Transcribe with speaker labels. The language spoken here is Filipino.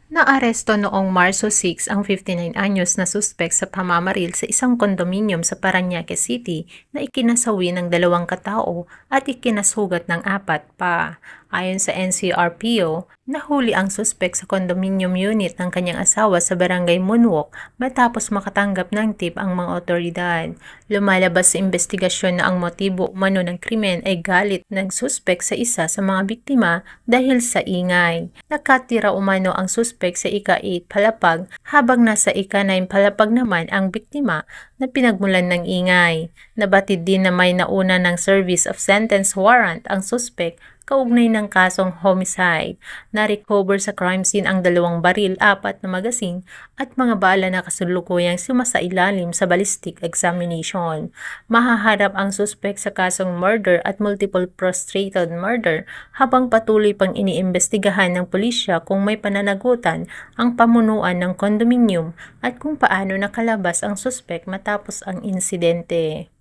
Speaker 1: Naaresto noong Marso 6 ang 59 anyos na suspek sa pamamaril sa isang kondominium sa Parañaque City na ikinasawi ng 2 katao at ikinasugat ng 4 pa. Ayon sa NCRPO, nahuli ang suspek sa condominium unit ng kanyang asawa sa Barangay Moonwalk matapos makatanggap ng tip ang mga otoridad. Lumalabas sa investigasyon na ang motibo umano ng krimen ay galit ng suspek sa isa sa mga biktima dahil sa ingay. Nakatira umano ang suspek sa ika-8 palapag habang nasa ika-9 palapag naman ang biktima na pinagmulan ng ingay. Nabatid din na may nauna ng service of sentence warrant ang suspek kaugnay ng kasong homicide. Na-recover sa crime scene ang 2 baril, 4 na magasin at mga bala na kasalukuyang sumasailalim sa ballistic examination. Mahaharap ang suspek sa kasong murder at multiple prostrated murder habang patuloy pang iniimbestigahan ng pulisya kung may pananagutan ang pamunuan ng condominium at kung paano nakalabas ang suspek matapos ang insidente.